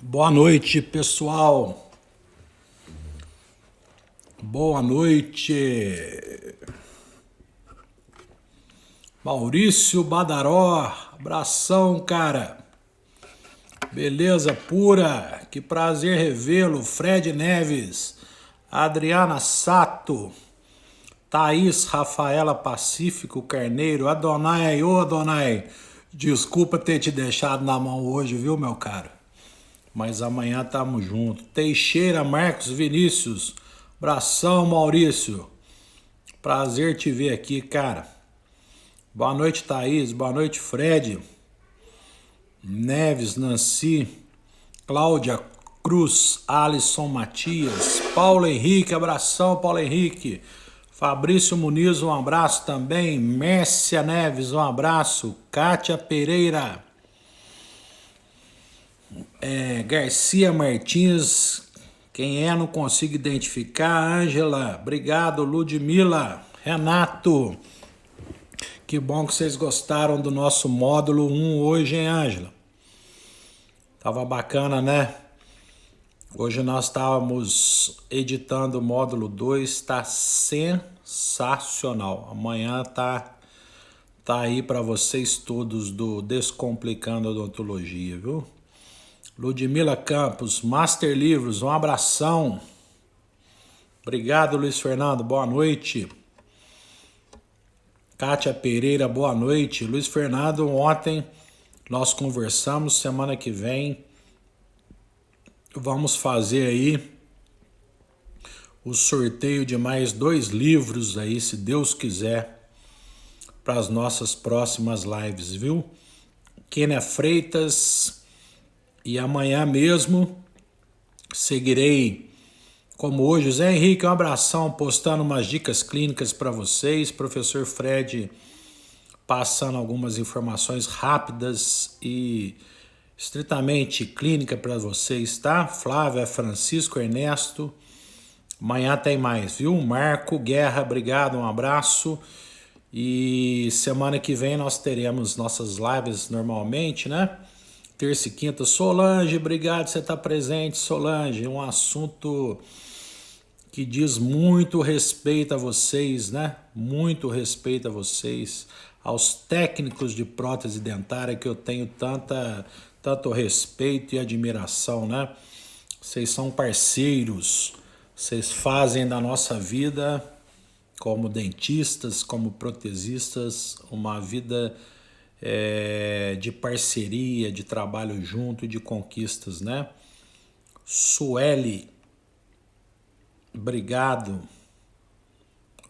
Boa noite, pessoal. Boa noite. Maurício Badaró, abração, cara. Beleza pura, que prazer revê-lo. Fred Neves, Adriana Sato, Thaís Rafaela Pacífico Carneiro, Adonai, ô Adonai. Desculpa ter te deixado na mão hoje, viu, meu caro? Mas amanhã tamo junto. Teixeira Marcos Vinícius, abração, Maurício. Prazer te ver aqui, cara. Boa noite, Thaís. Boa noite, Fred. Neves, Nancy, Cláudia Cruz, Alisson Matias, Paulo Henrique, abração, Paulo Henrique. Fabrício Muniz, um abraço também. Mércia Neves, um abraço. Kátia Pereira. Garcia Martins, quem é não consigo identificar. Ângela, obrigado. Ludmila, Renato. Que bom que vocês gostaram do nosso módulo 1 hoje, hein, Ângela? Tava bacana, né? Hoje nós estávamos editando o módulo 2, tá sensacional. Amanhã tá aí para vocês todos do Descomplicando a Odontologia, viu? Ludmila Campos, Master Livros, um abração. Obrigado, Luiz Fernando, boa noite. Kátia Pereira, boa noite. Luiz Fernando, ontem nós conversamos, semana que vem vamos fazer aí o sorteio de mais 2 livros aí, se Deus quiser, para as nossas próximas lives, viu? Kênia Freitas, e amanhã mesmo seguirei, como hoje, Zé Henrique, um abração, postando umas dicas clínicas para vocês, professor Fred passando algumas informações rápidas e estritamente clínica para vocês, tá? Flávia, Francisco, Ernesto, amanhã tem mais, viu? Marco Guerra, obrigado, um abraço. E semana que vem nós teremos nossas lives normalmente, né? Terça e quinta. Solange, obrigado por você estar presente, Solange. Um assunto que diz muito respeito a vocês, né? Muito respeito a vocês, aos técnicos de prótese dentária, que eu tenho tanto respeito e admiração, né? Vocês são parceiros, vocês fazem da nossa vida, como dentistas, como protesistas, uma vida de parceria, de trabalho junto, de conquistas, né? Sueli, obrigado.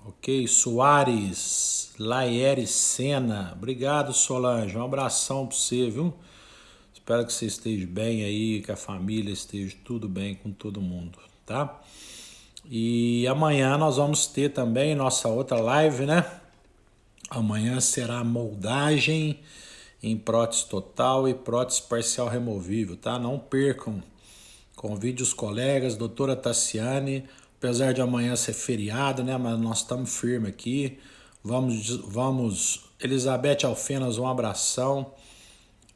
Ok, Soares, Laieres Sena, obrigado, Solange, um abração para você, viu? Espero que você esteja bem aí, que a família esteja tudo bem com todo mundo, tá? E amanhã nós vamos ter também nossa outra live, né? Amanhã será moldagem em prótese total e prótese parcial removível, tá? Não percam. Convide os colegas, doutora Tassiane, apesar de amanhã ser feriado, né? Mas nós estamos firmes aqui. Vamos, Elizabeth Alfenas, um abração.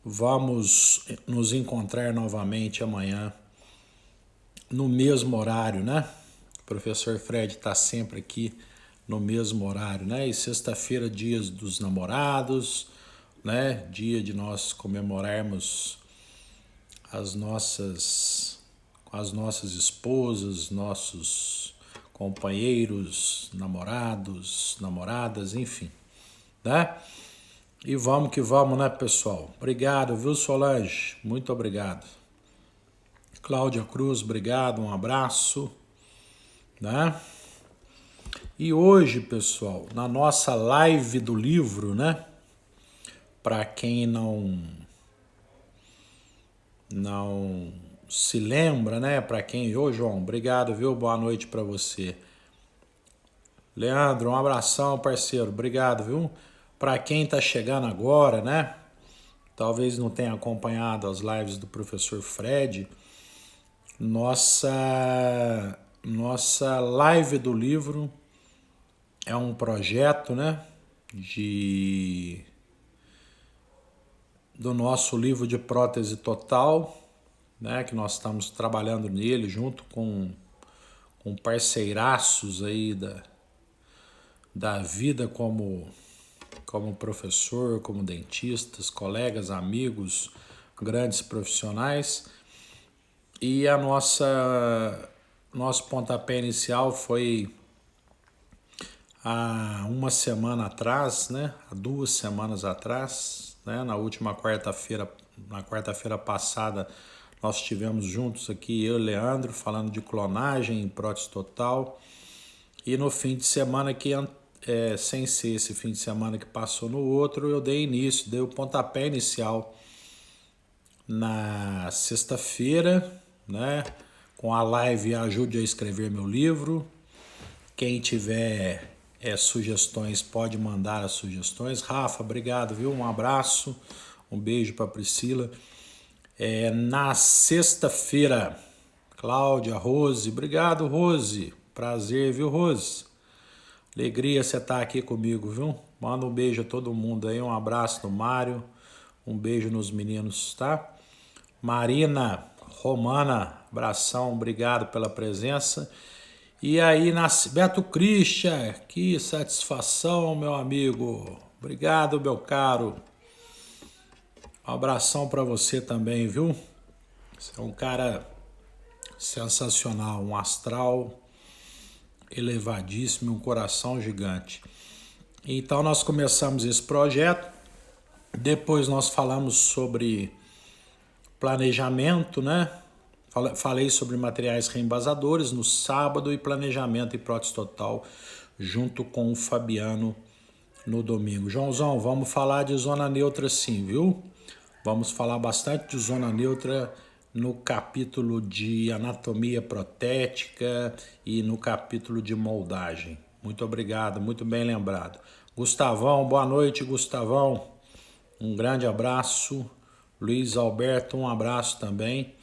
Vamos nos encontrar novamente amanhã no mesmo horário, né? O professor Fred está sempre aqui no mesmo horário, né? E sexta-feira, dia dos namorados, né? Dia de nós comemorarmos as nossas esposas, nossos companheiros, namorados, namoradas, enfim, né? E vamos que vamos, né, pessoal? Obrigado, viu, Solange? Muito obrigado. Cláudia Cruz, obrigado, um abraço, né? E hoje, pessoal, na nossa live do livro, né? Para quem não se lembra, né? Para quem... Ô, João, obrigado, viu? Boa noite para você. Leandro, um abração, parceiro. Obrigado, viu? Para quem tá chegando agora, né? Talvez não tenha acompanhado as lives do professor Fred. Nossa live do livro é um projeto, né? Do nosso livro de prótese total, né, que nós estamos trabalhando nele junto com parceiraços aí da vida como professor, como dentistas, colegas, amigos, grandes profissionais. E nosso pontapé inicial foi há uma semana atrás, né? Há 2 semanas atrás, né? Na quarta-feira passada, nós estivemos juntos aqui, eu e o Leandro, falando de clonagem em prótese total. E no fim de semana sem ser esse fim de semana que passou no outro, eu dei o pontapé inicial na sexta-feira, né? Com a live Ajude a Escrever Meu Livro. Quem tiver sugestões pode mandar as sugestões. Rafa, obrigado, viu? Um abraço, um beijo para Priscila. Na sexta-feira, Cláudia, Rose, obrigado, Rose. Prazer, viu, Rose? Alegria você estar aqui comigo, viu? Manda um beijo a todo mundo aí, um abraço no Mário, um beijo nos meninos, tá? Marina, Romana, abração, obrigado pela presença. E aí, Beto Christian, que satisfação, meu amigo. Obrigado, meu caro. Um abração para você também, viu? Você é um cara sensacional, um astral elevadíssimo, um coração gigante. Então nós começamos esse projeto, depois nós falamos sobre planejamento, né? Falei sobre materiais reembasadores no sábado e planejamento e prótese total junto com o Fabiano no domingo. Joãozão, vamos falar de zona neutra sim, viu? Vamos falar bastante de zona neutra no capítulo de anatomia protética e no capítulo de moldagem. Muito obrigado, muito bem lembrado. Gustavão, boa noite, Gustavão. Um grande abraço. Luiz Alberto, um abraço também.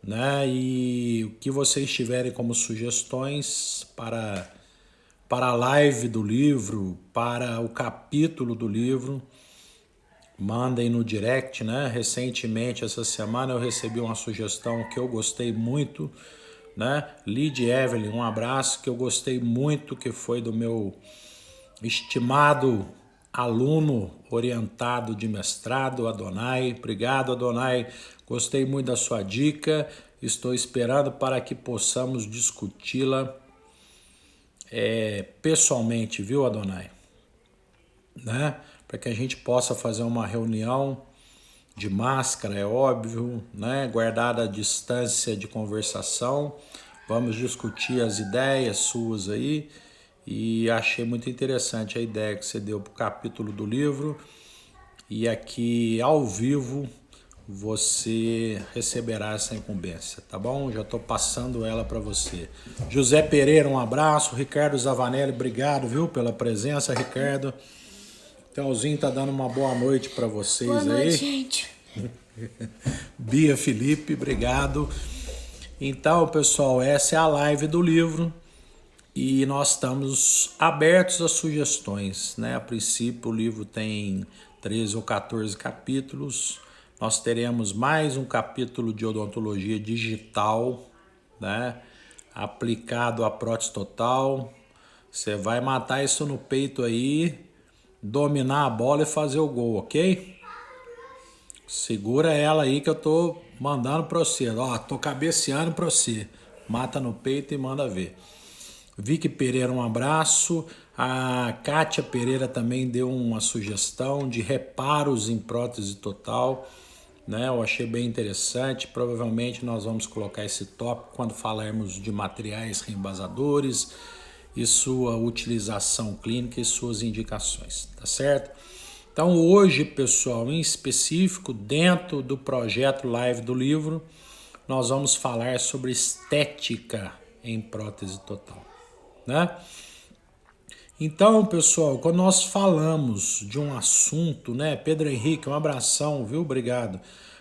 Né? E o que vocês tiverem como sugestões para a live do livro, para o capítulo do livro, mandem no direct, né? Recentemente, essa semana, eu recebi uma sugestão que eu gostei muito, né? Lid Evelyn, um abraço, que eu gostei muito, que foi do meu estimado aluno orientado de mestrado, Adonai. Obrigado, Adonai. Gostei muito da sua dica. Estou esperando para que possamos discuti-la pessoalmente, viu, Adonai? Né? Para que a gente possa fazer uma reunião de máscara, é óbvio, né? Guardada a distância de conversação. Vamos discutir as ideias suas aí. E achei muito interessante a ideia que você deu para o capítulo do livro. E aqui, ao vivo, você receberá essa incumbência, tá bom? Já estou passando ela para você. José Pereira, um abraço. Ricardo Zavanelli, obrigado, viu, pela presença, Ricardo. Telzinho tá dando uma boa noite para vocês aí. Boa noite, gente. Bia Felipe, obrigado. Então, pessoal, essa é a live do livro e nós estamos abertos a sugestões, né? A princípio, o livro tem 13 ou 14 capítulos. Nós teremos mais um capítulo de odontologia digital, né? Aplicado à prótese total. Você vai matar isso no peito aí, dominar a bola e fazer o gol, ok? Segura ela aí que eu tô mandando pra você. Ó, tô cabeceando pra você. Mata no peito e manda ver. Vicky Pereira, um abraço. A Kátia Pereira também deu uma sugestão de reparos em prótese total, né? Eu achei bem interessante. Provavelmente nós vamos colocar esse tópico quando falarmos de materiais reembasadores e sua utilização clínica e suas indicações, tá certo? Então hoje, pessoal, em específico, dentro do projeto Live do Livro, nós vamos falar sobre estética em prótese total, né? Então, pessoal, quando nós falamos de um assunto, né? Pedro Henrique, um abração, viu? Obrigado.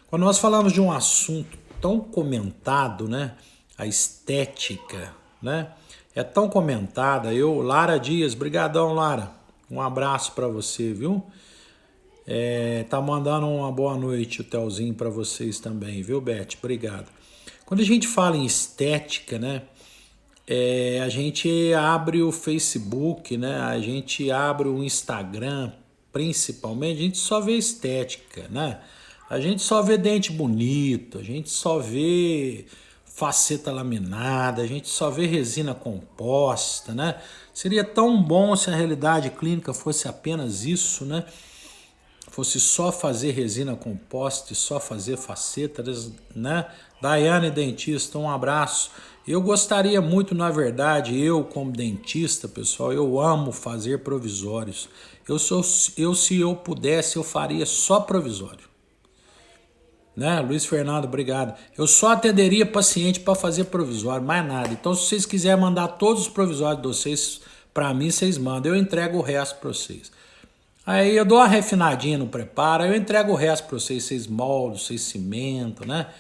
Quando nós falamos de um assunto tão comentado, né? A estética, né? É tão comentada. Lara Dias, brigadão, Lara. Um abraço para você, viu? Tá mandando uma boa noite, o Telzinho, para vocês também, viu, Beth? Obrigado. Quando a gente fala em estética, né? A gente abre o Facebook, né? A gente abre o Instagram, principalmente, a gente só vê estética, né? A gente só vê dente bonito, a gente só vê faceta laminada, a gente só vê resina composta, né? Seria tão bom se a realidade clínica fosse apenas isso, né? Fosse só fazer resina composta e só fazer facetas, né? Daiane, dentista, um abraço. Eu gostaria muito, na verdade, eu como dentista, pessoal, eu amo fazer provisórios. Se eu pudesse, eu faria só provisório. Né? Luiz Fernando, obrigado. Eu só atenderia paciente para fazer provisório, mais nada. Então, se vocês quiserem mandar todos os provisórios de vocês para mim, vocês mandam. Eu entrego o resto para vocês. Aí eu dou uma refinadinha no preparo, aí eu entrego o resto para vocês, vocês moldam, vocês cimentam, né?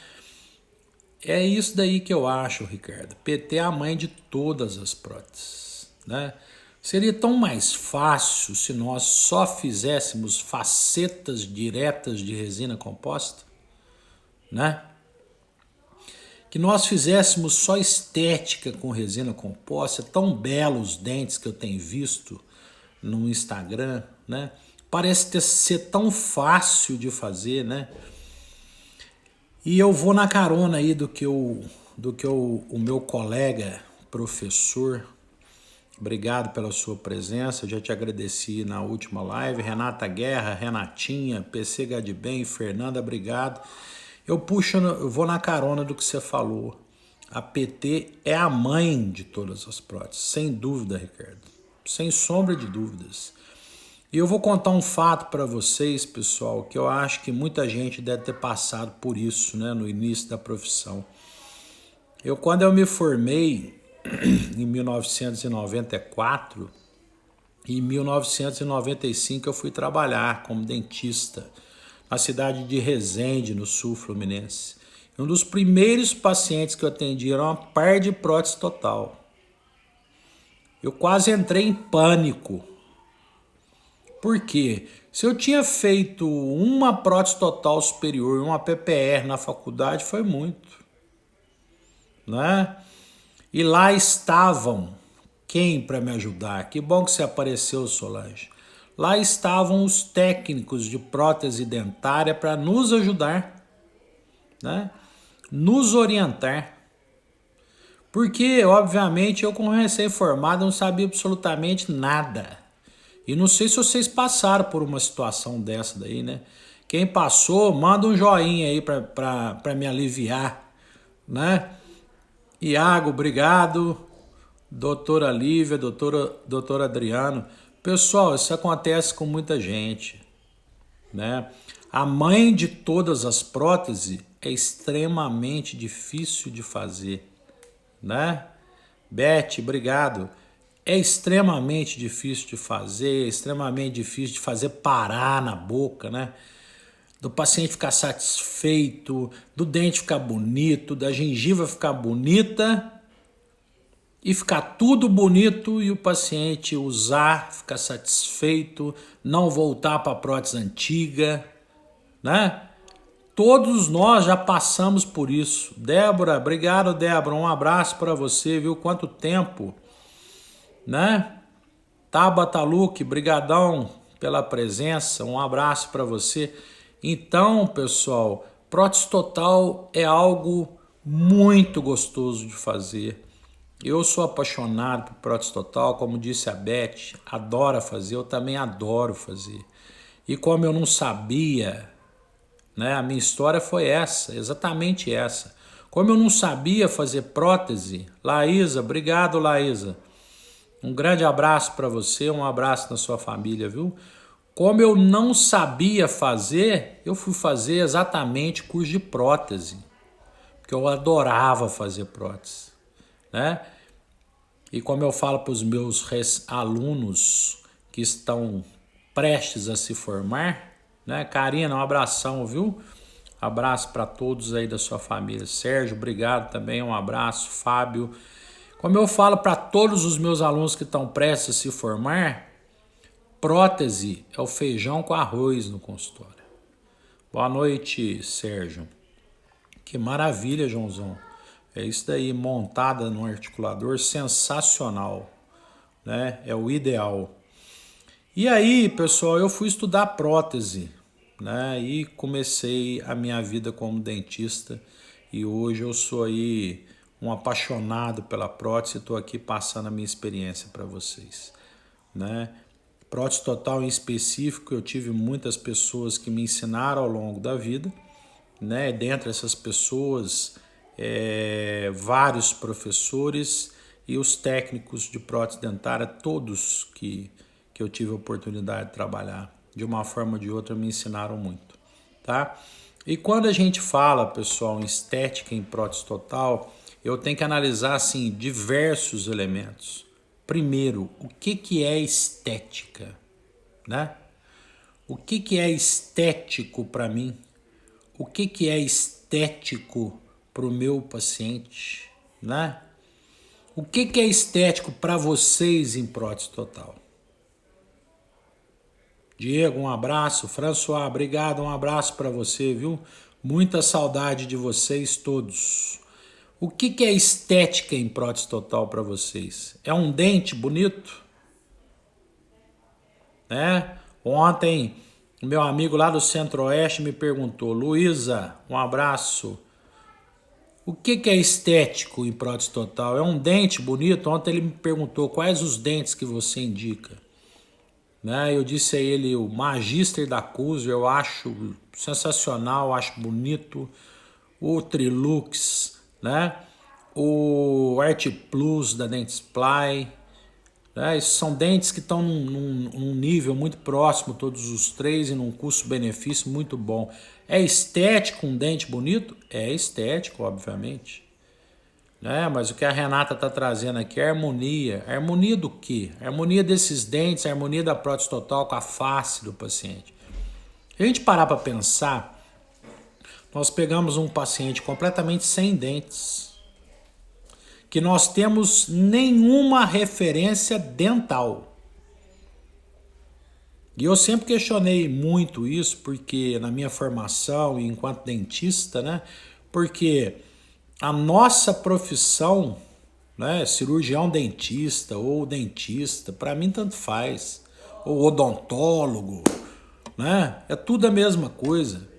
É isso daí que eu acho, Ricardo. PT é a mãe de todas as próteses, né? Seria tão mais fácil se nós só fizéssemos facetas diretas de resina composta, né? Que nós fizéssemos só estética com resina composta. É tão belos os dentes que eu tenho visto no Instagram, né? Parece ser tão fácil de fazer, né? E eu vou na carona aí do que o meu colega professor. Obrigado pela sua presença, eu já te agradeci na última live. Renata Guerra, Renatinha, PC Gadibem, Fernanda, obrigado. Eu vou na carona do que você falou. A PT é a mãe de todas as próteses, sem dúvida, Ricardo. Sem sombra de dúvidas. E eu vou contar um fato para vocês, pessoal, que eu acho que muita gente deve ter passado por isso, né, no início da profissão. Quando eu me formei em 1994, em 1995 eu fui trabalhar como dentista na cidade de Resende, no sul fluminense. Um dos primeiros pacientes que eu atendi era uma par de prótese total. Eu quase entrei em pânico. Por quê? Se eu tinha feito uma prótese total superior e uma PPR na faculdade, foi muito, né? E lá estavam quem para me ajudar? Que bom que você apareceu, Solange. Lá estavam os técnicos de prótese dentária para nos ajudar, né? Nos orientar. Porque, obviamente, eu como recém-formado não sabia absolutamente nada. E não sei se vocês passaram por uma situação dessa daí, né? Quem passou, manda um joinha aí para me aliviar, né? Iago, obrigado. Doutora Lívia, doutor Adriano. Pessoal, isso acontece com muita gente, né? A mãe de todas as próteses é extremamente difícil de fazer, né? Beth, obrigado. É extremamente difícil de fazer, extremamente difícil de fazer parar na boca, né? Do paciente ficar satisfeito, do dente ficar bonito, da gengiva ficar bonita e ficar tudo bonito e o paciente usar, ficar satisfeito, não voltar para a prótese antiga, né? Todos nós já passamos por isso. Débora, obrigado, Débora, um abraço para você, viu? Quanto tempo, né? Tabata Luque, brigadão pela presença, um abraço para você. Então, pessoal, prótese total é algo muito gostoso de fazer. Eu sou apaixonado por prótese total, como disse a Beth, adora fazer, eu também adoro fazer. E como eu não sabia, né, a minha história foi essa, exatamente essa. Como eu não sabia fazer prótese, Laísa, obrigado, Laísa. Um grande abraço para você, um abraço na sua família, viu? Como eu não sabia fazer, eu fui fazer exatamente curso de prótese, porque eu adorava fazer prótese, né? E como eu falo para os meus alunos que estão prestes a se formar, né? Karina, um abração, viu? Abraço para todos aí da sua família. Sérgio, obrigado também, um abraço. Fábio. Como eu falo para todos os meus alunos que estão prestes a se formar, prótese é o feijão com arroz no consultório. Boa noite, Sérgio. Que maravilha, Joãozão. É isso daí, montada no articulador, sensacional, né? É o ideal. E aí, pessoal, eu fui estudar prótese, né? E comecei a minha vida como dentista. E hoje eu sou aí um apaixonado pela prótese e estou aqui passando a minha experiência para vocês, né? Prótese total em específico, eu tive muitas pessoas que me ensinaram ao longo da vida, né? Dentre essas pessoas, vários professores e os técnicos de prótese dentária, todos que eu tive a oportunidade de trabalhar, de uma forma ou de outra, me ensinaram muito, tá? E quando a gente fala, pessoal, em estética, em prótese total, eu tenho que analisar, assim, diversos elementos. Primeiro, o que é estética, né? O que é estético para mim? O que é estético para o meu paciente, né? O que é estético para vocês em prótese total? Diego, um abraço. François, obrigado, um abraço para você, viu? Muita saudade de vocês todos. O que é estética em prótese total para vocês? É um dente bonito? Né? Ontem, meu amigo lá do Centro-Oeste me perguntou, Luísa, um abraço. O que é estético em prótese total? É um dente bonito? Ontem ele me perguntou quais os dentes que você indica. Né? Eu disse a ele o Magister da Cuso, eu acho sensacional, acho bonito. O Trilux, né? O Art Plus da Dentsply. Né? Esses são dentes que estão num nível muito próximo, todos os três, e num custo-benefício muito bom. É estético um dente bonito? É estético, obviamente. Né? Mas o que a Renata está trazendo aqui é harmonia. Harmonia do quê? Harmonia desses dentes, harmonia da prótese total com a face do paciente. Se a gente parar para pensar, nós pegamos um paciente completamente sem dentes, que nós temos nenhuma referência dental. E eu sempre questionei muito isso, porque na minha formação e enquanto dentista, né? Porque a nossa profissão, né, cirurgião dentista ou dentista, para mim tanto faz, ou odontólogo, né? É tudo a mesma coisa.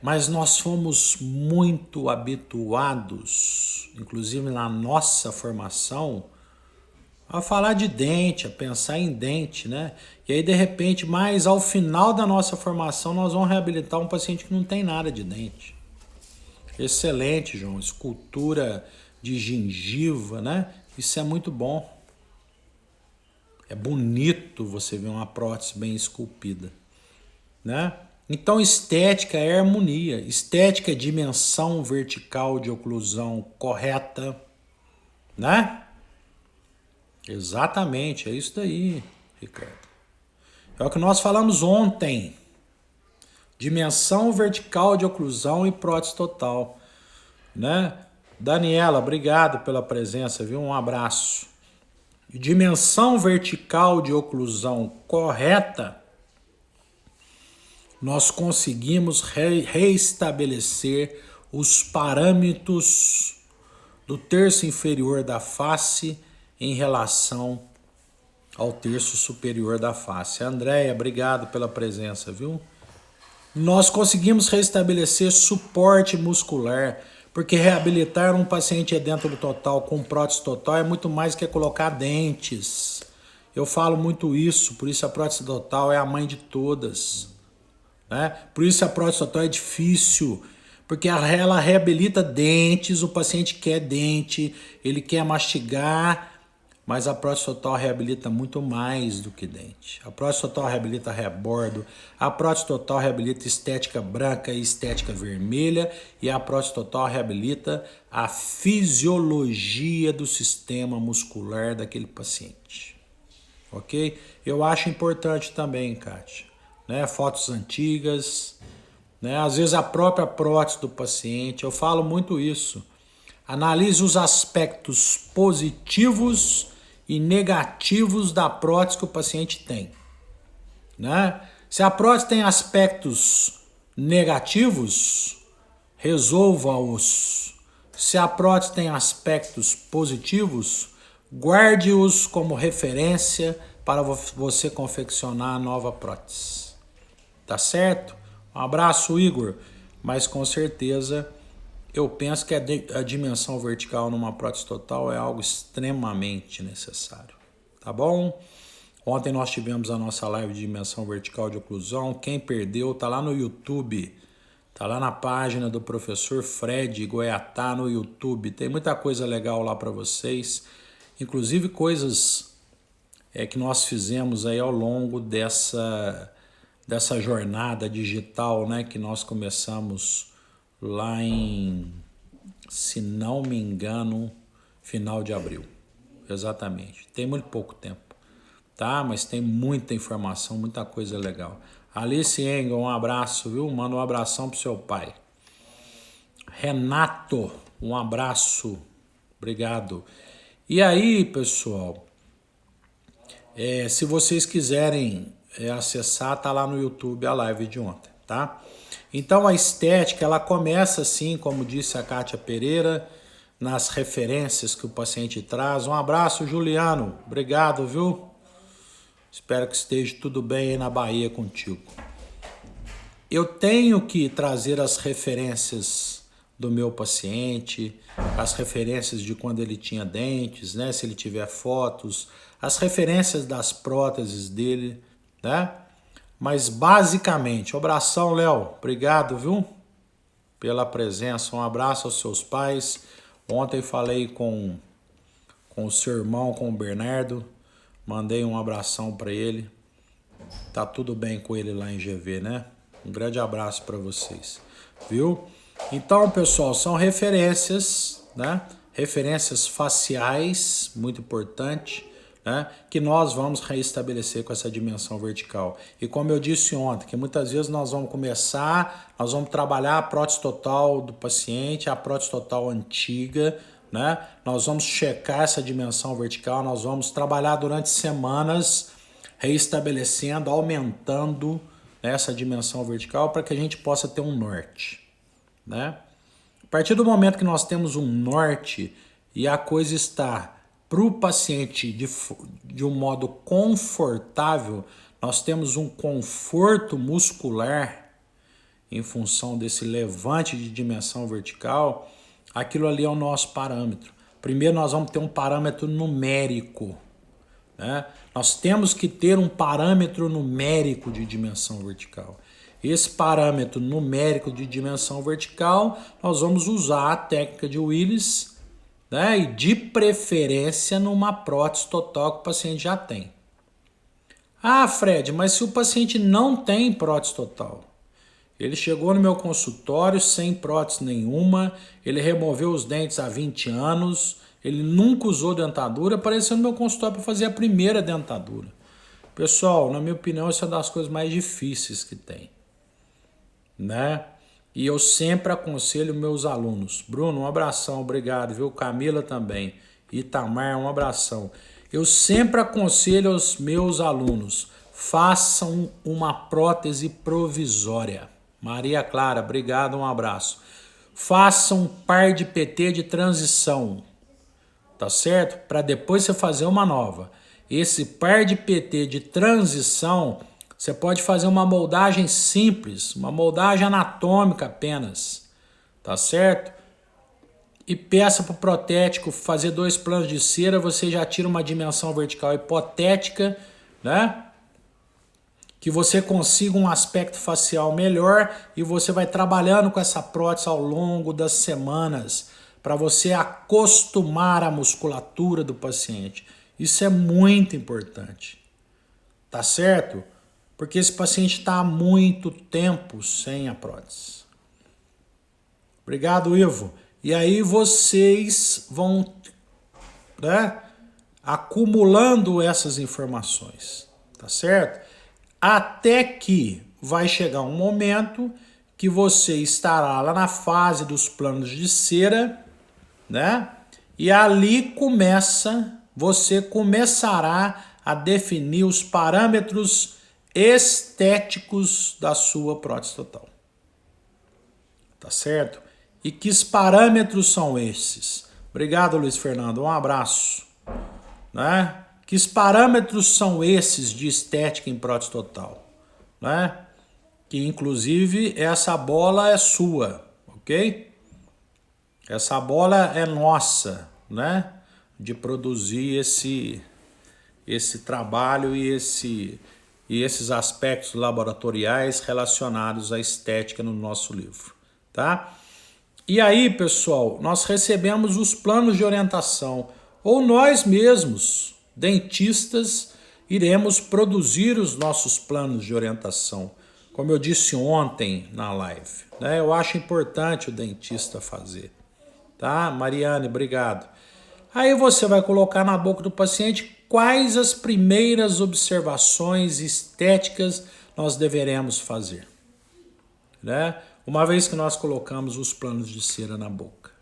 Mas nós fomos muito habituados, inclusive na nossa formação, a falar de dente, a pensar em dente, né? E aí, de repente, mais ao final da nossa formação, nós vamos reabilitar um paciente que não tem nada de dente. Excelente, João. Escultura de gengiva, né? Isso é muito bom. É bonito você ver uma prótese bem esculpida, né? Então, estética é harmonia. Estética é dimensão vertical de oclusão correta, né? Exatamente, é isso daí, Ricardo. É o que nós falamos ontem. Dimensão vertical de oclusão e prótese total, né? Daniela, obrigado pela presença, viu? Um abraço. Dimensão vertical de oclusão correta, nós conseguimos reestabelecer os parâmetros do terço inferior da face em relação ao terço superior da face. Andréia, obrigado pela presença, viu? Nós conseguimos restabelecer suporte muscular, porque reabilitar um paciente dentro total com prótese total é muito mais que colocar dentes. Eu falo muito isso, por isso a prótese total é a mãe de todas, né? Por isso a prótese total é difícil, porque ela reabilita dentes, o paciente quer dente, ele quer mastigar, mas a prótese total reabilita muito mais do que dente. A prótese total reabilita rebordo, a prótese total reabilita estética branca e estética vermelha, e a prótese total reabilita a fisiologia do sistema muscular daquele paciente. Ok? Eu acho importante também, Kátia, né? Fotos antigas, né? Às vezes a própria prótese do paciente, eu falo muito isso. Analise os aspectos positivos e negativos da prótese que o paciente tem, né? Se a prótese tem aspectos negativos, resolva-os. Se a prótese tem aspectos positivos, guarde-os como referência para você confeccionar a nova prótese. Tá certo? Um abraço, Igor. Mas com certeza eu penso que a dimensão vertical numa prótese total é algo extremamente necessário. Tá bom? Ontem nós tivemos a nossa live de dimensão vertical de oclusão. Quem perdeu, tá lá no YouTube. Tá lá na página do professor Fred Goiatá no YouTube. Tem muita coisa legal lá para vocês. Inclusive coisas que nós fizemos aí ao longo dessa jornada digital, né? Que nós começamos lá em, se não me engano, final de abril. Exatamente. Tem muito pouco tempo. Tá? Mas tem muita informação, muita coisa legal. Alice Engel, um abraço, viu? Manda um abração pro seu pai. Renato, um abraço. Obrigado. E aí, pessoal, se vocês quiserem acessar, tá lá no YouTube a live de ontem, tá? Então a estética, ela começa assim, como disse a Kátia Pereira, nas referências que o paciente traz. Um abraço, Juliano. Obrigado, viu? Espero que esteja tudo bem aí na Bahia contigo. Eu tenho que trazer as referências do meu paciente, as referências de quando ele tinha dentes, né? Se ele tiver fotos, as referências das próteses dele, né? Mas basicamente, um abração, Léo. Obrigado, viu? Pela presença. Um abraço aos seus pais. Ontem falei com o seu irmão, com o Bernardo. Mandei um abração para ele. Tá tudo bem com ele lá em GV, né? Um grande abraço para vocês, viu? Então, pessoal, são referências, né? Referências faciais, muito importante, né? Que nós vamos reestabelecer com essa dimensão vertical. E como eu disse ontem, que muitas vezes nós vamos trabalhar a prótese total do paciente, a prótese total antiga, né? Nós vamos checar essa dimensão vertical, nós vamos trabalhar durante semanas, reestabelecendo, aumentando essa dimensão vertical para que a gente possa ter um norte, né? A partir do momento que nós temos um norte e a coisa está para o paciente de um modo confortável, nós temos um conforto muscular em função desse levante de dimensão vertical. Aquilo ali é o nosso parâmetro. Primeiro nós vamos ter um parâmetro numérico, né? Nós temos que ter um parâmetro numérico de dimensão vertical. Esse parâmetro numérico de dimensão vertical, nós vamos usar a técnica de Willis, né? E de preferência numa prótese total que o paciente já tem. Ah, Fred, mas se o paciente não tem prótese total? Ele chegou no meu consultório sem prótese nenhuma, ele removeu os dentes há 20 anos, ele nunca usou dentadura, apareceu no meu consultório para fazer a primeira dentadura. Pessoal, na minha opinião, isso é uma das coisas mais difíceis que tem, né? E eu sempre aconselho meus alunos. Bruno, um abração, obrigado, viu? Camila também. Itamar, um abração. Eu sempre aconselho aos meus alunos, façam uma prótese provisória. Maria Clara, obrigado, um abraço. Faça um par de PT de transição, tá certo? Para depois você fazer uma nova. Esse par de PT de transição, você pode fazer uma moldagem simples, uma moldagem anatômica apenas, tá certo? E peça para o protético fazer 2 planos de cera, você já tira uma dimensão vertical hipotética, né? Que você consiga um aspecto facial melhor e você vai trabalhando com essa prótese ao longo das semanas para você acostumar a musculatura do paciente. Isso é muito importante, tá certo? Porque esse paciente está há muito tempo sem a prótese. Obrigado, Ivo. E aí vocês vão, né, acumulando essas informações, tá certo? Até que vai chegar um momento que você estará lá na fase dos planos de cera, né? E ali começa você começará a definir os parâmetros estéticos da sua prótese total. Tá certo? E que parâmetros são esses? Obrigado, Luiz Fernando. Um abraço. Né? Que parâmetros são esses de estética em prótese total? Né? Que inclusive essa bola é sua, ok? Essa bola é nossa, né? De produzir esse trabalho e esses aspectos laboratoriais relacionados à estética no nosso livro, tá? E aí, pessoal, nós recebemos os planos de orientação, ou nós mesmos, dentistas, iremos produzir os nossos planos de orientação, como eu disse ontem na live, né? Eu acho importante o dentista fazer, tá? Mariane, obrigado. Aí você vai colocar na boca do paciente quais as primeiras observações estéticas nós deveremos fazer, né? Uma vez que nós colocamos os planos de cera na boca.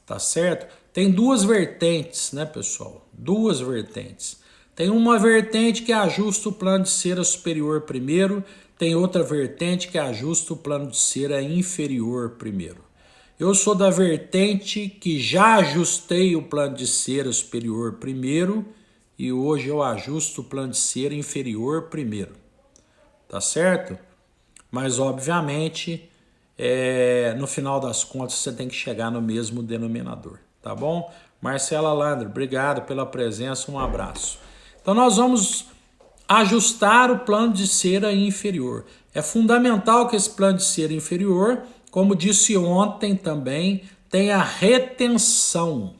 Tá certo? Tem duas vertentes, né, pessoal? Duas vertentes. Tem uma vertente que ajusta o plano de cera superior primeiro, tem outra vertente que ajusta o plano de cera inferior primeiro. Eu sou da vertente que já ajustei o plano de cera superior primeiro e hoje eu ajusto o plano de cera inferior primeiro. Tá certo? Mas, obviamente, no final das contas, você tem que chegar no mesmo denominador, tá bom? Marcela Landre, obrigado pela presença, um abraço. Então, nós vamos ajustar o plano de cera inferior. É fundamental que esse plano de cera inferior, como disse ontem também, tenha retenção,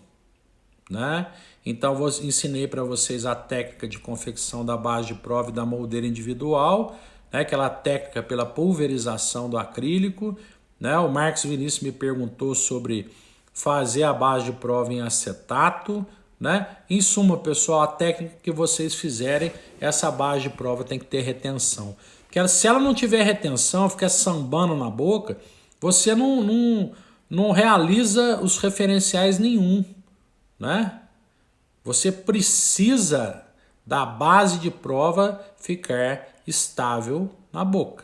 né? Então, ensinei para vocês a técnica de confecção da base de prova e da moldeira individual, né? Aquela técnica pela pulverização do acrílico, né? O Marcos Vinícius me perguntou sobre fazer a base de prova em acetato, né? Em suma, pessoal, a técnica que vocês fizerem, essa base de prova tem que ter retenção. Porque se ela não tiver retenção, ficar sambando na boca, você não realiza os referenciais nenhum, né? Você precisa da base de prova ficar estável na boca,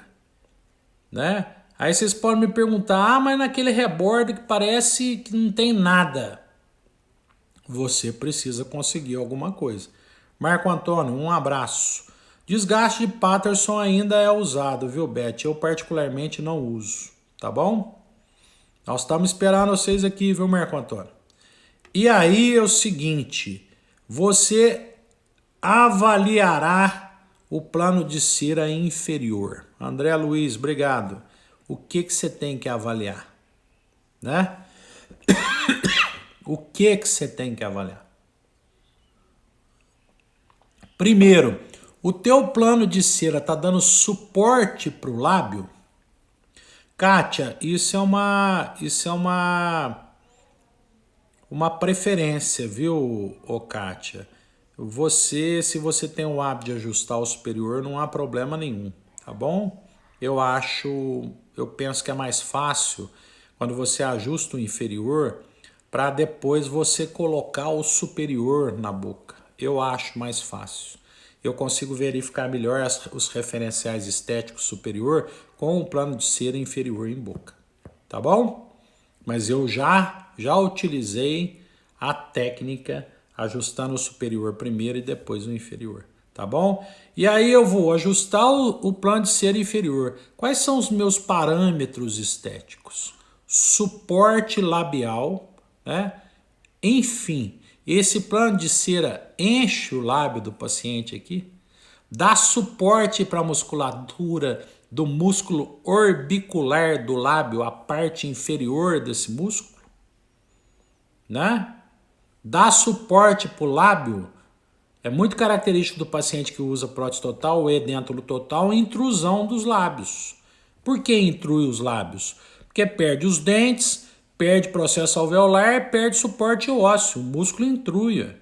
né? Aí vocês podem me perguntar, mas naquele rebordo que parece que não tem nada. Você precisa conseguir alguma coisa. Marco Antônio, um abraço. Desgaste de Patterson ainda é usado, viu, Beth? Eu particularmente não uso, tá bom? Nós estamos esperando vocês aqui, viu, Marco Antônio? E aí é o seguinte, você avaliará o plano de cera inferior. André Luiz, obrigado. O que você tem que avaliar, né? O que você tem que avaliar? Primeiro, o teu plano de cera está dando suporte para o lábio? Kátia, isso é uma preferência, viu, ô Kátia? Se você tem o hábito de ajustar o superior, não há problema nenhum, tá bom? Eu penso que é mais fácil quando você ajusta o inferior para depois você colocar o superior na boca. Eu acho mais fácil. Eu consigo verificar melhor os referenciais estéticos superior com o plano de cera inferior em boca, tá bom? Mas eu já utilizei a técnica ajustando o superior primeiro e depois o inferior, tá bom? E aí eu vou ajustar o plano de cera inferior. Quais são os meus parâmetros estéticos? Suporte labial, né? Enfim, esse plano de cera enche o lábio do paciente aqui, dá suporte para a musculatura do músculo orbicular do lábio, a parte inferior desse músculo, né? Dá suporte para o lábio. É muito característico do paciente que usa prótese total ou edêntulo total, intrusão dos lábios. Por que intrui os lábios? Porque perde os dentes, perde processo alveolar, perde suporte ósseo, o músculo intruia.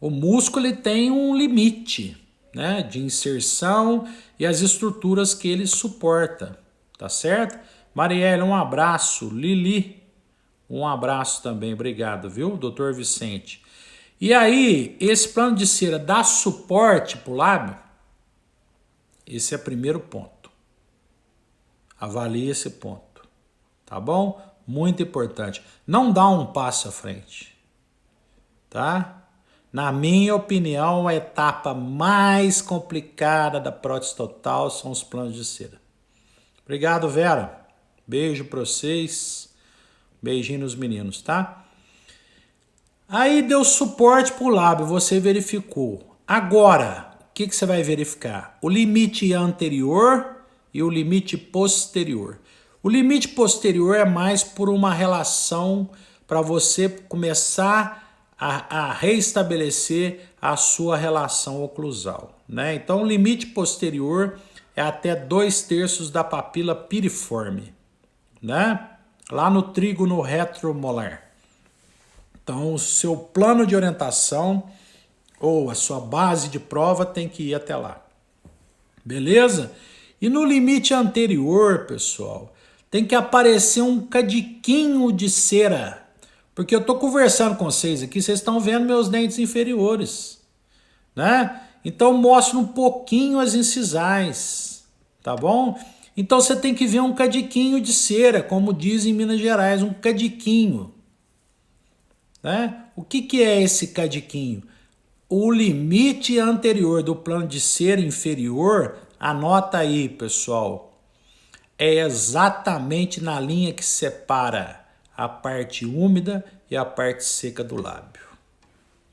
O músculo ele tem um limite, né, de inserção e as estruturas que ele suporta, tá certo? Marielle, um abraço. Lili, um abraço também, obrigado, viu? Doutor Vicente. E aí, esse plano de cera dá suporte para o lábio? Esse é o primeiro ponto. Avalie esse ponto. Tá bom? Muito importante. Não dá um passo à frente. Tá? Na minha opinião, a etapa mais complicada da prótese total são os planos de cera. Obrigado, Vera. Beijo para vocês. Beijinho nos meninos, tá? Aí deu suporte para o lábio, você verificou. Agora, o que você vai verificar? O limite anterior e o limite posterior. O limite posterior é mais por uma relação para você começar a reestabelecer a sua relação oclusal, né? Então, o limite posterior é até 2/3 da papila piriforme, né? Lá no trígono retromolar. Então, o seu plano de orientação ou a sua base de prova tem que ir até lá. Beleza? E no limite anterior, pessoal, tem que aparecer um cadiquinho de cera. Porque eu estou conversando com vocês aqui, vocês estão vendo meus dentes inferiores, né? Então, mostra um pouquinho as incisais, tá bom? Então, você tem que ver um cadiquinho de cera, como diz em Minas Gerais, um cadiquinho. Né? O que é esse cadiquinho? O limite anterior do plano de cera inferior, anota aí, pessoal, é exatamente na linha que separa a parte úmida e a parte seca do lábio.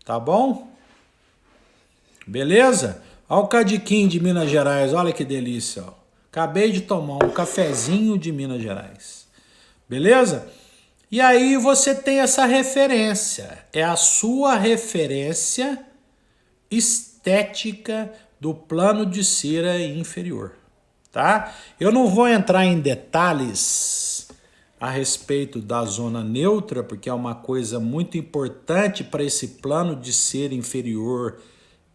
Tá bom? Beleza? Olha o cadiquinho de Minas Gerais, olha que delícia. Ó. Acabei de tomar um cafezinho de Minas Gerais. Beleza? E aí você tem essa referência. É a sua referência estética do plano de cera inferior. Tá? Eu não vou entrar em detalhes a respeito da zona neutra, porque é uma coisa muito importante para esse plano de cera inferior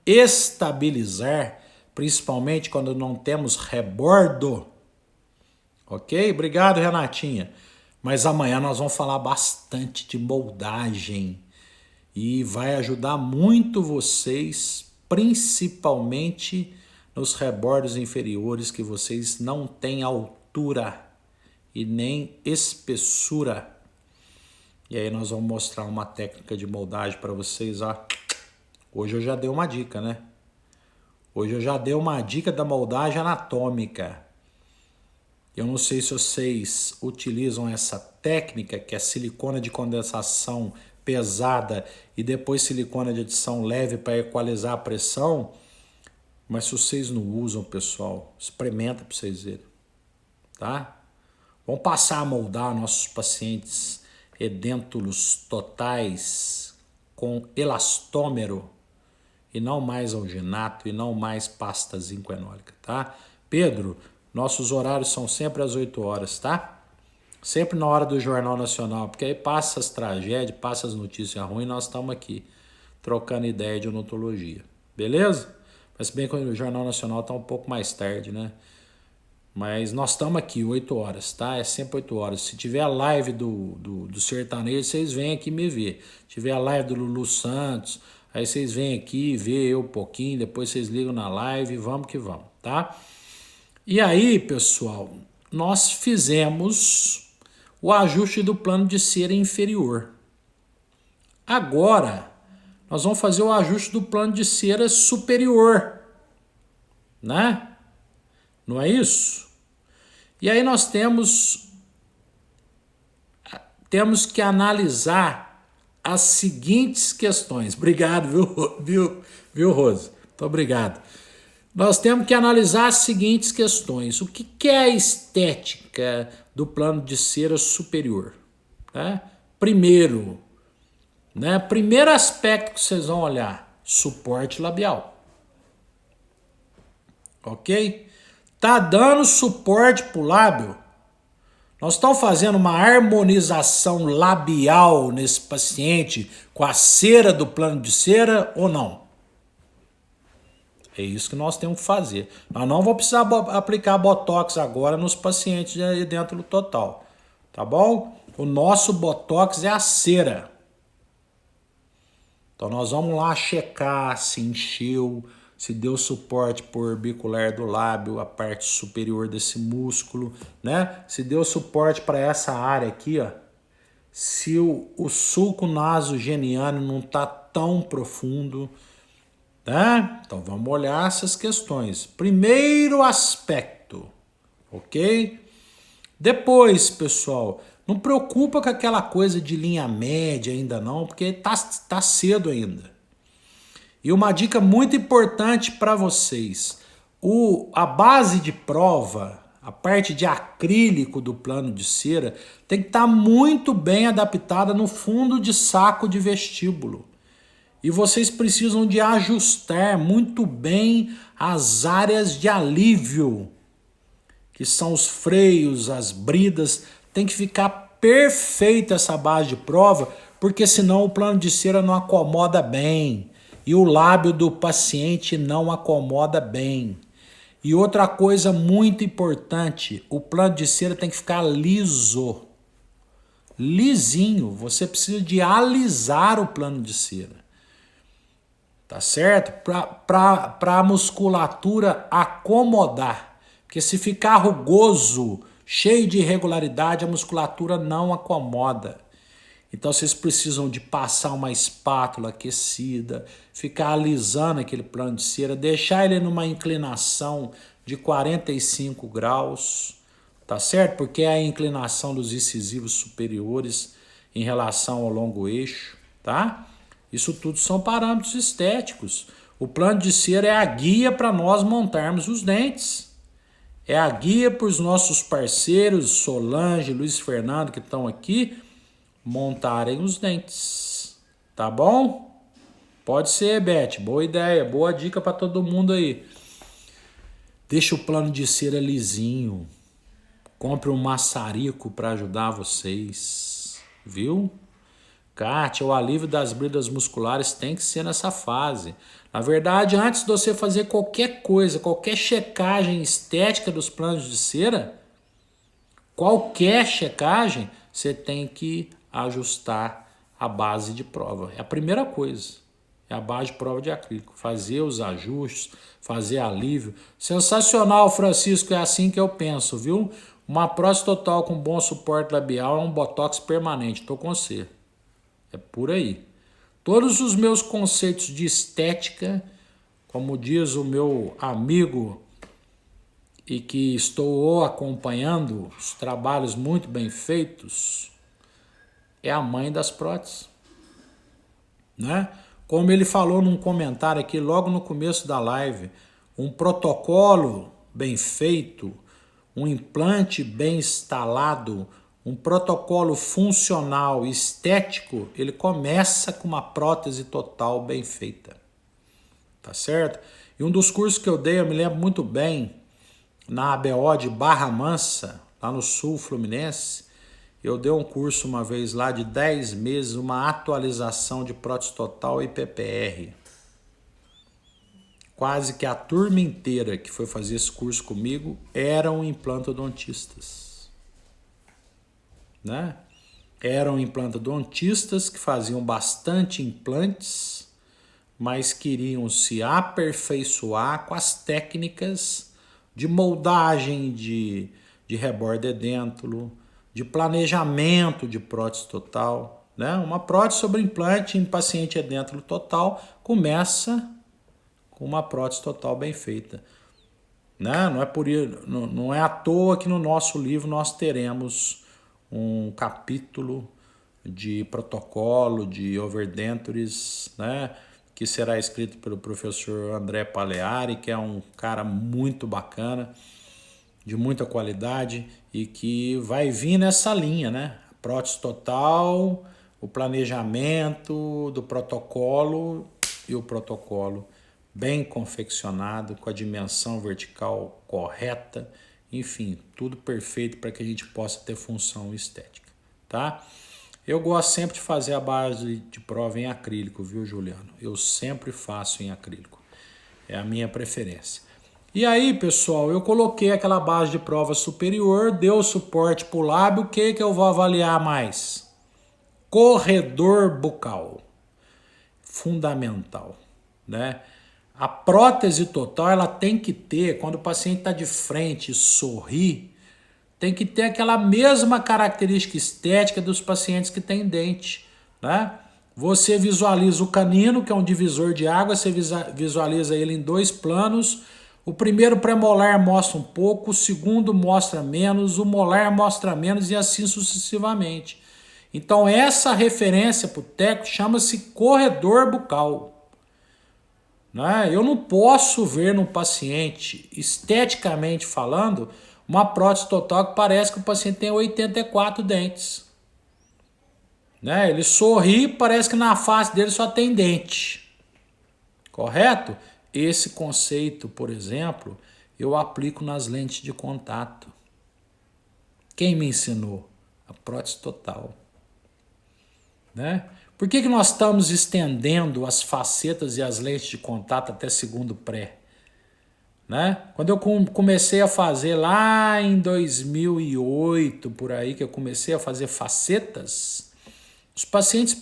estabilizar, principalmente quando não temos rebordo. Ok? Obrigado, Renatinha. Mas amanhã nós vamos falar bastante de moldagem e vai ajudar muito vocês, principalmente nos rebordos inferiores que vocês não têm altura e nem espessura. E aí nós vamos mostrar uma técnica de moldagem para vocês. Ó. Hoje eu já dei uma dica, né? Hoje eu já dei uma dica da moldagem anatômica. Eu não sei se vocês utilizam essa técnica, que é silicona de condensação pesada e depois silicona de adição leve para equalizar a pressão. Mas se vocês não usam, pessoal, experimenta para vocês verem. Tá? Vamos passar a moldar nossos pacientes edêntulos totais com elastômero e não mais alginato e não mais pasta zincoenólica, tá? Pedro, nossos horários são sempre às 8 horas, tá? Sempre na hora do Jornal Nacional, porque aí passa as tragédias, passa as notícias ruins, nós estamos aqui trocando ideia de odontologia, beleza? Mas bem que o Jornal Nacional está um pouco mais tarde, né? Mas nós estamos aqui 8 horas, tá? É sempre 8 horas. Se tiver a live do sertanejo, vocês vêm aqui me ver. Se tiver a live do Lulu Santos, aí vocês vêm aqui ver eu um pouquinho, depois vocês ligam na live, vamos que vamos, tá? E aí, pessoal, nós fizemos o ajuste do plano de cera inferior. Agora, nós vamos fazer o ajuste do plano de cera superior, né? Não é isso? E aí nós temos que analisar as seguintes questões. Obrigado, viu, Rose? Muito obrigado. Nós temos que analisar as seguintes questões. O que é a estética do plano de cera superior? Né? Primeiro aspecto que vocês vão olhar, suporte labial. Ok? Tá dando suporte para o lábio? Nós estamos fazendo uma harmonização labial nesse paciente com a cera do plano de cera ou não? É isso que nós temos que fazer. Nós não vamos precisar aplicar botox agora nos pacientes de dentro do total. Tá bom? O nosso botox é a cera. Então nós vamos lá checar se encheu, se deu suporte por orbicular do lábio, a parte superior desse músculo, né? Se deu suporte para essa área aqui, ó. Se o sulco nasogeniano não está tão profundo, né? Então vamos olhar essas questões. Primeiro aspecto, ok? Depois, pessoal, não preocupa com aquela coisa de linha média ainda não, porque tá cedo ainda. E uma dica muito importante para vocês, a base de prova, a parte de acrílico do plano de cera, tem que estar muito bem adaptada no fundo de saco de vestíbulo. E vocês precisam de ajustar muito bem as áreas de alívio, que são os freios, as bridas. Tem que ficar perfeita essa base de prova, porque senão o plano de cera não acomoda bem. E o lábio do paciente não acomoda bem. E outra coisa muito importante, o plano de cera tem que ficar liso. Lisinho, você precisa de alisar o plano de cera. Tá certo? Para a musculatura acomodar. Porque se ficar rugoso, cheio de irregularidade, a musculatura não acomoda. Então vocês precisam de passar uma espátula aquecida, ficar alisando aquele plano de cera, deixar ele numa inclinação de 45 graus, tá certo? Porque é a inclinação dos incisivos superiores em relação ao longo eixo, tá? Isso tudo são parâmetros estéticos. O plano de cera é a guia para nós montarmos os dentes. É a guia para os nossos parceiros, Solange, Luiz Fernando, que estão aqui, montarem os dentes. Tá bom? Pode ser, Beth. Boa ideia, boa dica para todo mundo aí. Deixa o plano de cera lisinho. Compre um maçarico para ajudar vocês. Viu? Kátia, o alívio das bridas musculares tem que ser nessa fase. Na verdade, antes de você fazer qualquer coisa, qualquer checagem estética dos planos de cera, qualquer checagem, você tem que ajustar a base de prova. É a primeira coisa. É a base de prova de acrílico. Fazer os ajustes, fazer alívio. Sensacional, Francisco, é assim que eu penso, viu? Uma prótese total com bom suporte labial é um botox permanente. Estou com você. É por aí. Todos os meus conceitos de estética, como diz o meu amigo e que estou acompanhando, os trabalhos muito bem feitos, é a mãe das próteses, né? Como ele falou num comentário aqui logo no começo da live, um protocolo bem feito, um implante bem instalado, um protocolo funcional, estético, ele começa com uma prótese total bem feita, tá certo? E um dos cursos que eu dei, eu me lembro muito bem, na ABO de Barra Mansa, lá no sul fluminense, eu dei um curso uma vez lá de 10 meses, uma atualização de prótese total e PPR. Quase que a turma inteira que foi fazer esse curso comigo eram implantodontistas, né? Eram implantodontistas que faziam bastante implantes, mas queriam se aperfeiçoar com as técnicas de moldagem de rebordo edêntulo, de planejamento de prótese total, né? Uma prótese sobre implante em paciente edêntulo total começa com uma prótese total bem feita, né? Não é à toa que no nosso livro nós teremos um capítulo de protocolo de overdentures, né? Que será escrito pelo professor André Paleari, que é um cara muito bacana, de muita qualidade e que vai vir nessa linha, né? Prótese total, o planejamento do protocolo e o protocolo bem confeccionado, com a dimensão vertical correta, enfim, tudo perfeito para que a gente possa ter função estética, tá? Eu gosto sempre de fazer a base de prova em acrílico, viu, Juliano? Eu sempre faço em acrílico, é a minha preferência. E aí, pessoal, eu coloquei aquela base de prova superior, deu suporte para o lábio, o que eu vou avaliar mais? Corredor bucal. fundamental, né? A prótese total, ela tem que ter, quando o paciente está de frente e sorri, tem que ter aquela mesma característica estética dos pacientes que têm dente, né? Você visualiza o canino, que é um divisor de água, você visualiza ele em 2 planos. O primeiro premolar mostra um pouco, o segundo mostra menos, o molar mostra menos e assim sucessivamente. Então essa referência para o técnico chama-se corredor bucal. Né? Eu não posso ver no paciente, esteticamente falando, uma prótese total que parece que o paciente tem 84 dentes. Né? Ele sorri, parece que na face dele só tem dente. Correto? Esse conceito, por exemplo, eu aplico nas lentes de contato. Quem me ensinou? A prótese total. Né? Por que nós estamos estendendo as facetas e as lentes de contato até segundo pré? Né? Quando eu comecei a fazer lá em 2008, por aí, que eu comecei a fazer facetas, os pacientes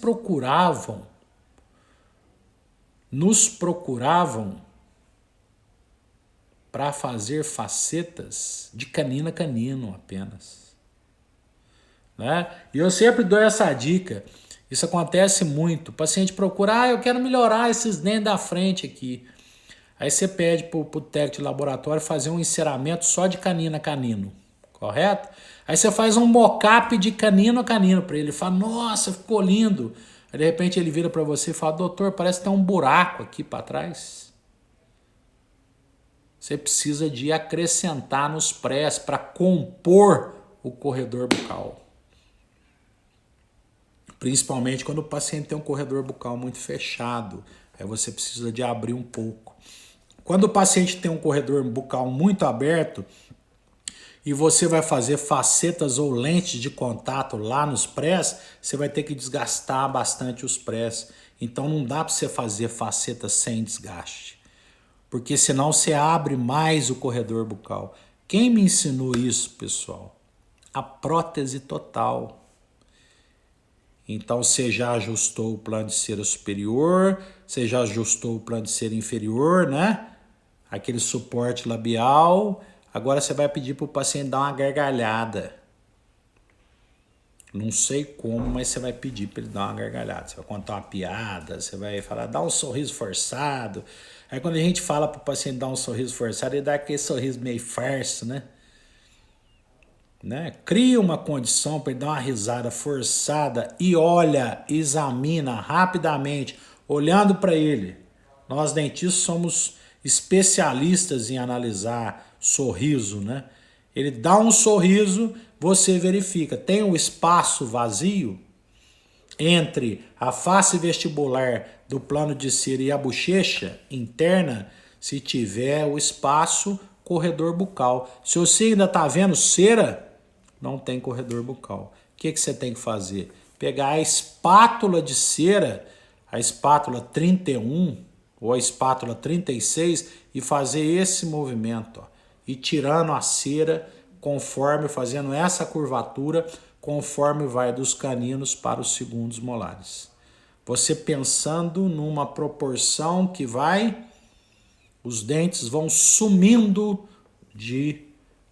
nos procuravam para fazer facetas de canino a canino apenas. Né? E eu sempre dou essa dica, isso acontece muito, o paciente procura, eu quero melhorar esses dentes da frente aqui. Aí você pede para o técnico de laboratório fazer um enceramento só de canino a canino, correto? Aí você faz um mock-up de canino a canino para ele, fala, nossa, ficou lindo. Aí de repente ele vira para você e fala, doutor, parece que tem um buraco aqui para trás. Você precisa de acrescentar nos prés para compor o corredor bucal. Principalmente quando o paciente tem um corredor bucal muito fechado. Aí você precisa de abrir um pouco. Quando o paciente tem um corredor bucal muito aberto e você vai fazer facetas ou lentes de contato lá nos prés, você vai ter que desgastar bastante os prés. Então não dá para você fazer facetas sem desgaste. Porque senão você abre mais o corredor bucal. Quem me ensinou isso, pessoal? A prótese total. Então você já ajustou o plano de cera superior, você já ajustou o plano de cera inferior, né? Aquele suporte labial. Agora você vai pedir para o paciente dar uma gargalhada. Não sei como, mas você vai pedir para ele dar uma gargalhada. Você vai contar uma piada, você vai falar, dá um sorriso forçado. Aí quando a gente fala para o paciente dar um sorriso forçado, ele dá aquele sorriso meio farso, né? Cria uma condição para ele dar uma risada forçada e olha, examina rapidamente, olhando para ele. Nós dentistas somos especialistas em analisar sorriso, né? Ele dá um sorriso, você verifica, tem um espaço vazio entre a face vestibular do plano de cera e a bochecha interna. Se tiver o espaço, corredor bucal. Se você ainda está vendo cera, não tem corredor bucal. O que você tem que fazer? Pegar a espátula de cera, a espátula 31 ou a espátula 36 e fazer esse movimento, ó, e tirando a cera conforme, fazendo essa curvatura, conforme vai dos caninos para os segundos molares. Você pensando numa proporção que os dentes vão sumindo de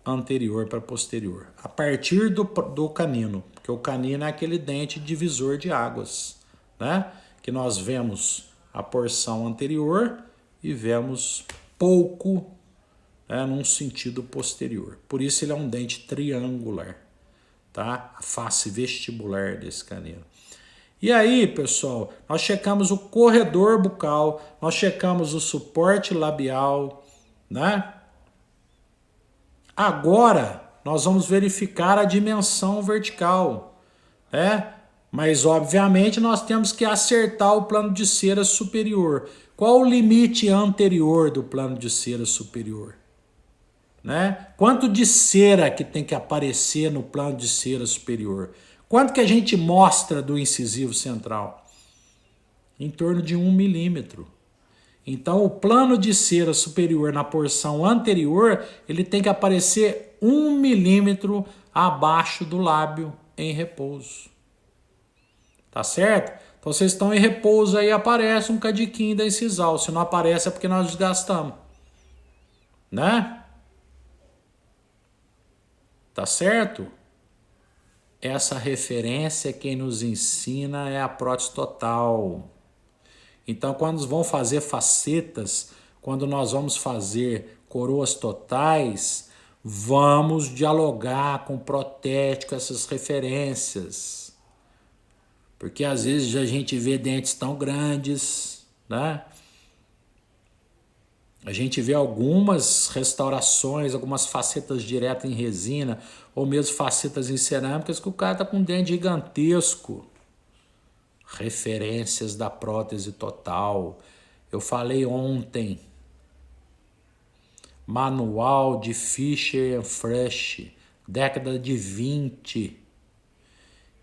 anterior para posterior, a partir do canino, porque o canino é aquele dente divisor de águas, né? Que nós vemos a porção anterior e vemos pouco, né, num sentido posterior. Por isso ele é um dente triangular, tá? A face vestibular desse canino. E aí, pessoal, nós checamos o corredor bucal, nós checamos o suporte labial, né? Agora, nós vamos verificar a dimensão vertical, né? Mas, obviamente, nós temos que acertar o plano de cera superior. Qual o limite anterior do plano de cera superior? Né? Quanto de cera que tem que aparecer no plano de cera superior? Quanto que a gente mostra do incisivo central? Em torno de 1 milímetro. Então, o plano de cera superior na porção anterior, ele tem que aparecer 1 milímetro abaixo do lábio em repouso. Tá certo? Então vocês estão em repouso aí, aparece um cadiquinho da incisal. Se não aparece é porque nós desgastamos. Né? Tá certo? Essa referência quem nos ensina é a prótese total. Então quando vão fazer facetas, quando nós vamos fazer coroas totais, vamos dialogar com o protético essas referências. Porque às vezes a gente vê dentes tão grandes, né? A gente vê algumas restaurações, algumas facetas direto em resina, ou mesmo facetas em cerâmicas, que o cara tá com um dente gigantesco. Referências da prótese total. Eu falei ontem. Manual de Fisher & Fresh, década de 20.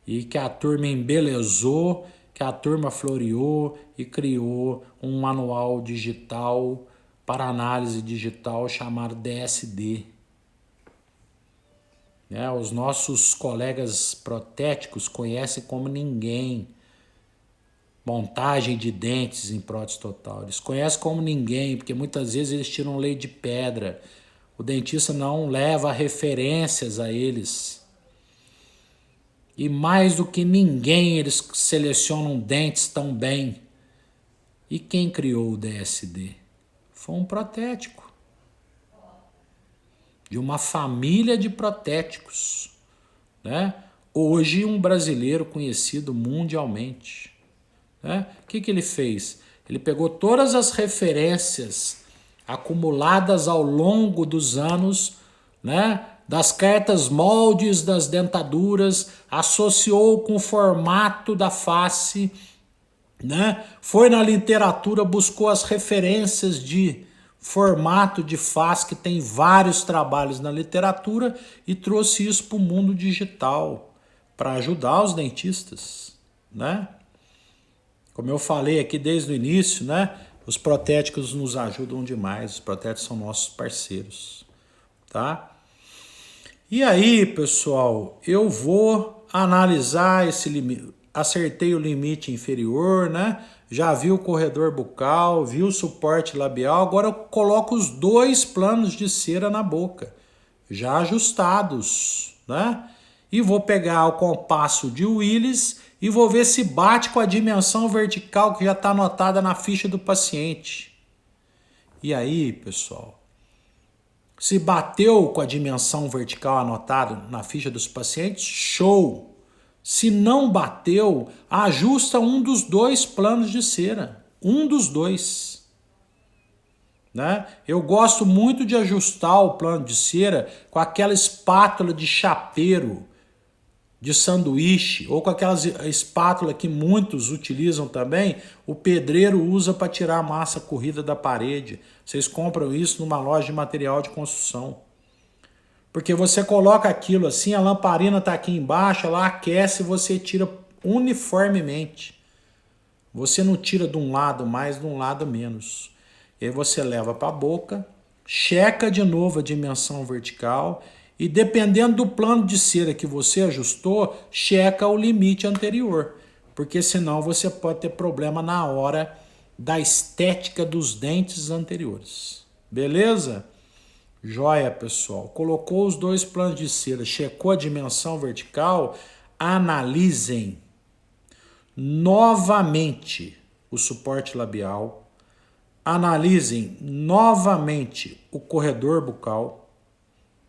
E que a turma embelezou, que a turma floreou e criou um manual digital para análise digital chamado DSD. Os nossos colegas protéticos conhecem como ninguém montagem de dentes em prótese total. Eles conhecem como ninguém, porque muitas vezes eles tiram leite de pedra. O dentista não leva referências a eles. E mais do que ninguém, eles selecionam dentes tão bem. E quem criou o DSD? Foi um protético. De uma família de protéticos. Né? Hoje um brasileiro conhecido mundialmente. O que ele fez? Ele pegou todas as referências acumuladas ao longo dos anos, né, das cartas moldes das dentaduras, associou com o formato da face, né, foi na literatura, buscou as referências de formato de face, que tem vários trabalhos na literatura, e trouxe isso para o mundo digital, para ajudar os dentistas, né? Como eu falei aqui desde o início, né? Os protéticos nos ajudam demais. Os protéticos são nossos parceiros, tá? E aí, pessoal, eu vou analisar esse limite. Acertei o limite inferior, né? Já vi o corredor bucal, vi o suporte labial. Agora eu coloco os 2 planos de cera na boca, já ajustados, né? E vou pegar o compasso de Willis e vou ver se bate com a dimensão vertical que já está anotada na ficha do paciente. E aí, pessoal, se bateu com a dimensão vertical anotada na ficha dos pacientes, show! Se não bateu, ajusta um dos 2 planos de cera. Um dos 2. Né? Eu gosto muito de ajustar o plano de cera com aquela espátula de chapeiro, de sanduíche, ou com aquelas espátula que muitos utilizam também, o pedreiro usa para tirar a massa corrida da parede. Vocês compram isso numa loja de material de construção. Porque você coloca aquilo assim, a lamparina está aqui embaixo, ela aquece e você tira uniformemente. Você não tira de um lado mais, de um lado menos. E aí você leva para a boca, checa de novo a dimensão vertical e dependendo do plano de cera que você ajustou, checa o limite anterior. Porque senão você pode ter problema na hora da estética dos dentes anteriores. Beleza? Joia, pessoal. Colocou os 2 planos de cera, checou a dimensão vertical, analisem novamente o suporte labial, analisem novamente o corredor bucal,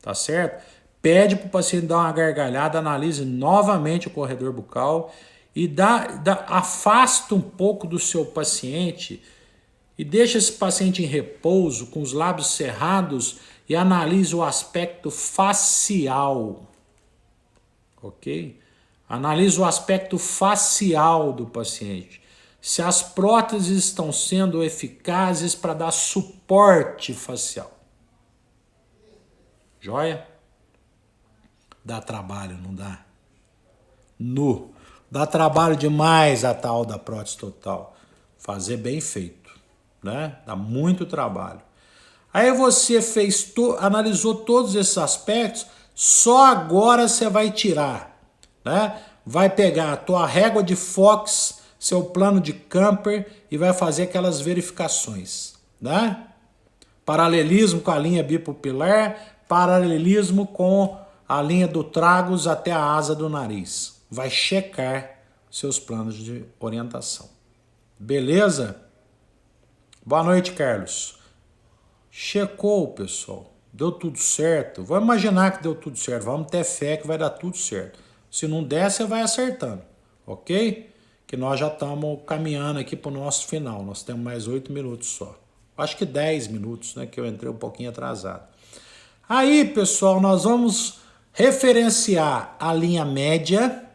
tá certo? Pede para o paciente dar uma gargalhada, analise novamente o corredor bucal e afasta um pouco do seu paciente e deixa esse paciente em repouso, com os lábios cerrados e analise o aspecto facial, ok? Analise o aspecto facial do paciente. Se as próteses estão sendo eficazes para dar suporte facial. Joia? Dá trabalho, não dá? Dá trabalho demais a tal da prótese total. Fazer bem feito, né? Dá muito trabalho. Aí você analisou todos esses aspectos, só agora você vai tirar, né? Vai pegar a tua régua de Fox, seu plano de camper e vai fazer aquelas verificações, né? Paralelismo com a linha bipupilar, paralelismo com a linha do tragus até a asa do nariz. Vai checar seus planos de orientação. Beleza? Boa noite, Carlos. Checou, pessoal. Deu tudo certo. Vamos imaginar que deu tudo certo. Vamos ter fé que vai dar tudo certo. Se não der, você vai acertando. Ok? Que nós já estamos caminhando aqui para o nosso final. Nós temos mais 8 minutos só. Acho que 10 minutos, né? Que eu entrei um pouquinho atrasado. Aí, pessoal, nós vamos referenciar a linha média,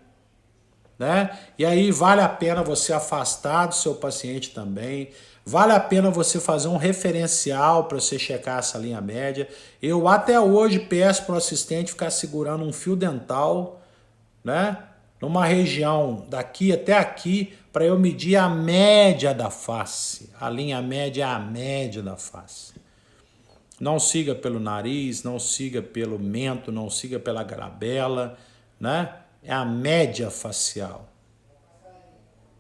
né? E aí vale a pena você afastar do seu paciente também. Vale a pena você fazer um referencial para você checar essa linha média. Eu até hoje peço para o assistente ficar segurando um fio dental, né? Numa região daqui até aqui, para eu medir a média da face. A linha média é a média da face. Não siga pelo nariz, não siga pelo mento, não siga pela glabela, né? É a média facial.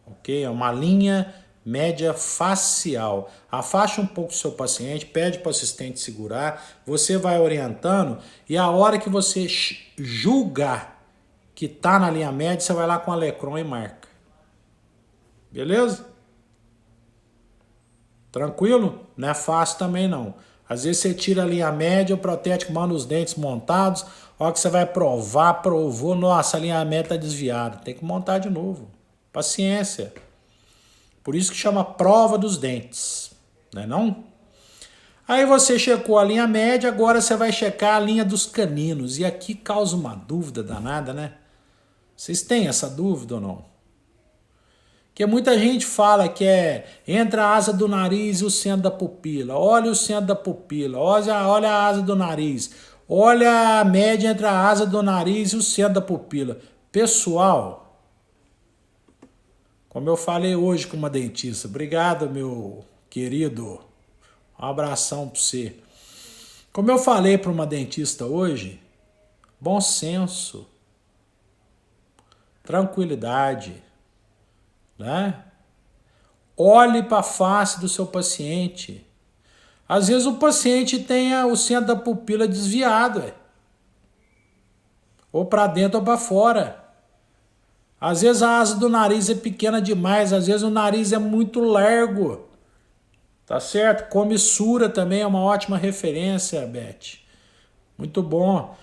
Ok? É uma linha média facial. Afasta um pouco o seu paciente, pede para o assistente segurar, você vai orientando e a hora que você julgar que está na linha média, você vai lá com a Lecron e marca. Beleza? Tranquilo? Não é fácil também não. Às vezes você tira a linha média, o protético manda os dentes montados, a hora que você vai provar, provou, nossa, a linha média está desviada. Tem que montar de novo. Paciência. Por isso que chama prova dos dentes, não é não? Aí você checou a linha média, agora você vai checar a linha dos caninos. E aqui causa uma dúvida danada, né? Vocês têm essa dúvida ou não? Porque muita gente fala que é entre a asa do nariz e o centro da pupila. Olha o centro da pupila, olha a asa do nariz. Olha a média entre a asa do nariz e o centro da pupila. Pessoal, como eu falei hoje com uma dentista, obrigado, meu querido, um abração para você. Como eu falei para uma dentista hoje, bom senso, tranquilidade, né? Olhe para a face do seu paciente. Às vezes o paciente tem o centro da pupila desviado, ou para dentro ou para fora. Às vezes a asa do nariz é pequena demais, às vezes o nariz é muito largo. Tá certo? Comissura também é uma ótima referência, Beth. Muito bom.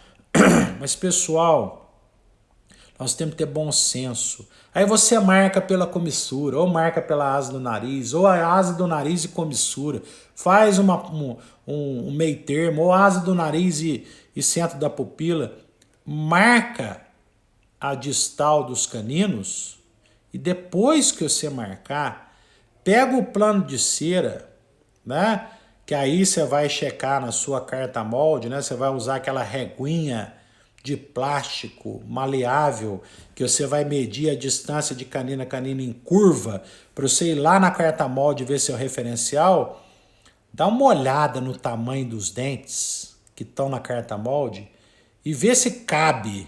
Mas, pessoal, nós temos que ter bom senso. Aí você marca pela comissura, ou marca pela asa do nariz, ou a asa do nariz e comissura. Faz um meio termo, ou asa do nariz e centro da pupila. Marca a distal dos caninos e depois que você marcar, pega o plano de cera, né? Que aí você vai checar na sua carta molde, né? Você vai usar aquela reguinha de plástico maleável que você vai medir a distância de canina a canina em curva para você ir lá na carta molde ver seu referencial. Dá uma olhada no tamanho dos dentes que estão na carta molde e vê se cabe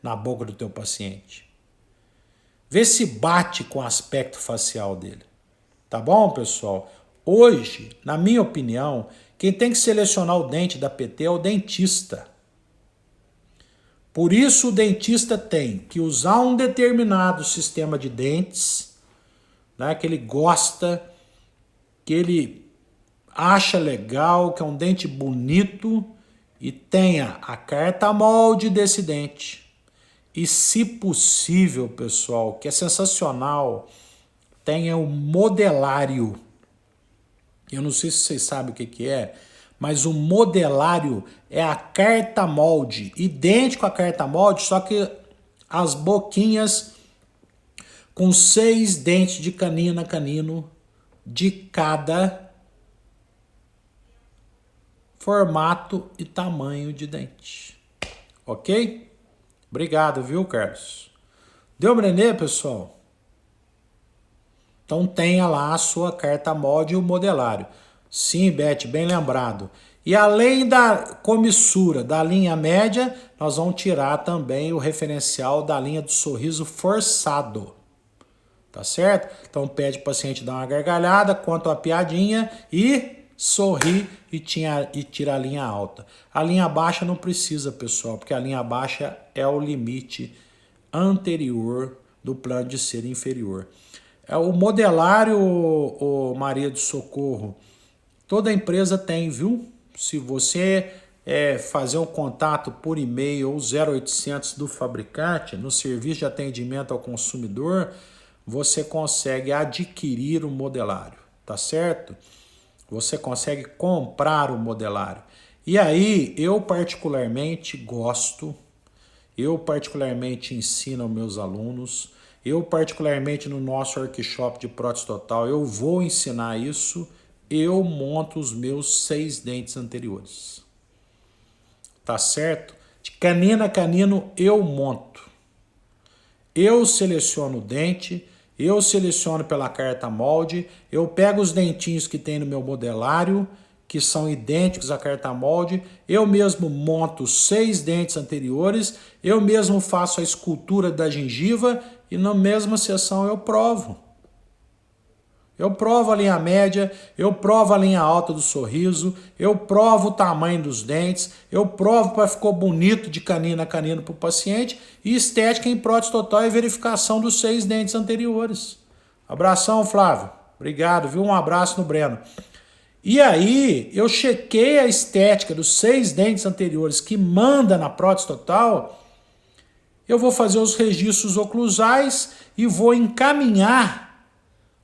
na boca do teu paciente. Vê se bate com o aspecto facial dele. Tá bom, pessoal? Hoje, na minha opinião, quem tem que selecionar o dente da PT é o dentista. Por isso o dentista tem que usar um determinado sistema de dentes, né, que ele gosta, que ele acha legal, que é um dente bonito e tenha a carta molde desse dente. E se possível, pessoal, que é sensacional, tenha o modelário. Eu não sei se vocês sabem o que é, mas o modelário é a carta molde, idêntico à carta molde, só que as boquinhas com 6 dentes de canino a canino de cada formato e tamanho de dente. Ok? Obrigado, viu, Carlos? Deu Brenê, pessoal? Então tenha lá a sua carta molde e o modelário. Sim, Beth, bem lembrado. E além da comissura da linha média, nós vamos tirar também o referencial da linha do sorriso forçado. tá certo? Então pede o paciente dar uma gargalhada, conta uma piadinha e sorri e tira a linha alta. A linha baixa não precisa, pessoal, porque a linha baixa é o limite anterior do plano de ser inferior. O modelário, o Maria do Socorro, toda empresa tem, viu? Se você fazer um contato por e-mail ou 0800 do fabricante, no serviço de atendimento ao consumidor, você consegue adquirir o modelário, tá certo? Você consegue comprar o modelário. E aí, eu particularmente gosto, eu particularmente ensino aos meus alunos, eu particularmente no nosso workshop de prótese total, eu vou ensinar isso, eu monto os meus 6 dentes anteriores. Tá certo? De canino a canino eu monto. Eu seleciono o dente, eu seleciono pela carta molde, eu pego os dentinhos que tem no meu modelário, que são idênticos à carta molde, eu mesmo monto 6 dentes anteriores, eu mesmo faço a escultura da gengiva e na mesma sessão eu provo. Eu provo a linha média, eu provo a linha alta do sorriso, eu provo o tamanho dos dentes, eu provo para ficou bonito de canino a canino para o paciente e estética em prótese total e verificação dos 6 dentes anteriores. Abração, Flávio. Obrigado, viu? Um abraço no Breno. E aí, eu chequei a estética dos 6 dentes anteriores que manda na prótese total, eu vou fazer os registros oclusais e vou encaminhar.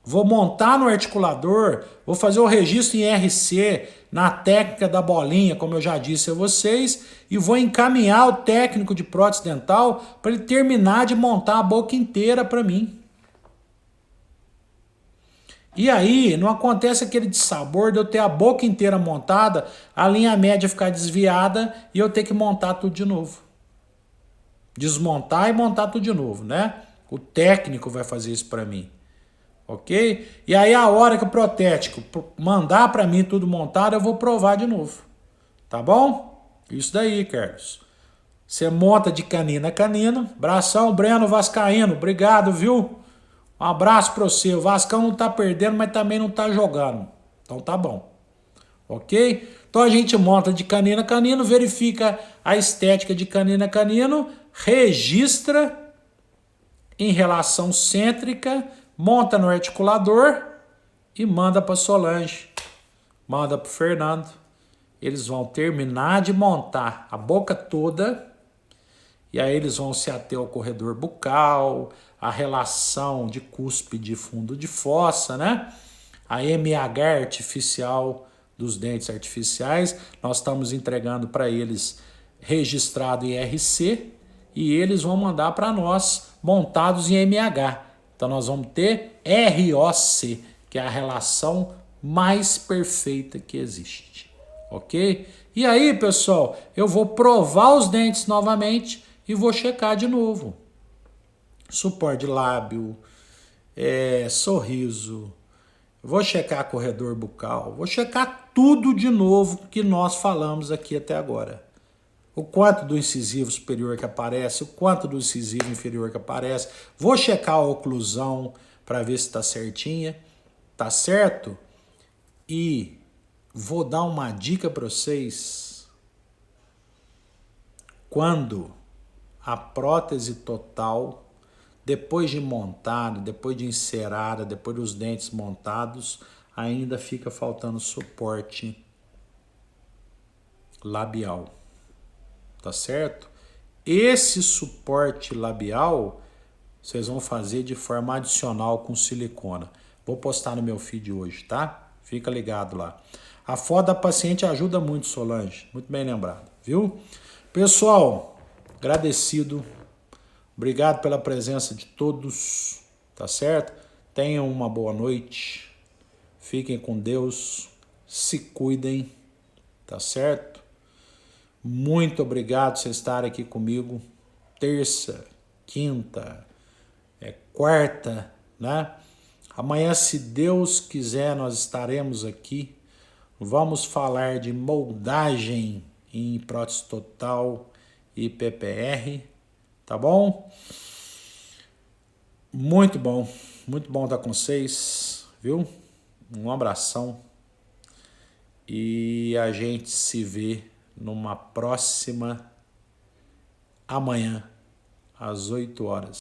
Vou montar no articulador, vou fazer o registro em RC, na técnica da bolinha, como eu já disse a vocês, e vou encaminhar o técnico de prótese dental para ele terminar de montar a boca inteira para mim. E aí, não acontece aquele dissabor de eu ter a boca inteira montada, a linha média ficar desviada e eu ter que montar tudo de novo. Desmontar e montar tudo de novo, né? O técnico vai fazer isso para mim. Ok? E aí a hora que o protético mandar para mim tudo montado, eu vou provar de novo. Tá bom? Isso daí, Carlos. Você monta de canino a canino. Abração, Breno Vascaíno. Obrigado, viu? Um abraço para você. O Vascão não tá perdendo, mas também não tá jogando. Então tá bom. Ok? Então a gente monta de canino a canino, verifica a estética de canino a canino, registra em relação cêntrica, monta no articulador e manda para Solange, manda para o Fernando. Eles vão terminar de montar a boca toda e aí eles vão se ater ao corredor bucal, a relação de cúspide e fundo de fossa, né? A MH artificial dos dentes artificiais, nós estamos entregando para eles registrado em RC e eles vão mandar para nós montados em MH. Então nós vamos ter ROC, que é a relação mais perfeita que existe, ok? E aí, pessoal, eu vou provar os dentes novamente e vou checar de novo. Suporte de lábio, sorriso, vou checar corredor bucal, vou checar tudo de novo que nós falamos aqui até agora. O quanto do incisivo superior que aparece, o quanto do incisivo inferior que aparece. Vou checar a oclusão para ver se está certinha, tá certo? E vou dar uma dica para vocês. Quando a prótese total, depois de montada, depois de encerada, depois dos dentes montados, ainda fica faltando suporte labial. Tá certo? Esse suporte labial vocês vão fazer de forma adicional com silicona. Vou postar no meu feed hoje, tá? Fica ligado lá. A foto da paciente ajuda muito, Solange. Muito bem lembrado, viu? Pessoal, agradecido. Obrigado pela presença de todos, tá certo? Tenham uma boa noite. Fiquem com Deus. Se cuidem, tá certo? Muito obrigado por vocês estarem aqui comigo. Terça, quinta, quarta, né? Amanhã, se Deus quiser, nós estaremos aqui. Vamos falar de moldagem em prótese total e PPR, tá bom? Muito bom. Muito bom estar com vocês, viu? Um abração. E a gente se vê numa próxima amanhã, às 8 horas.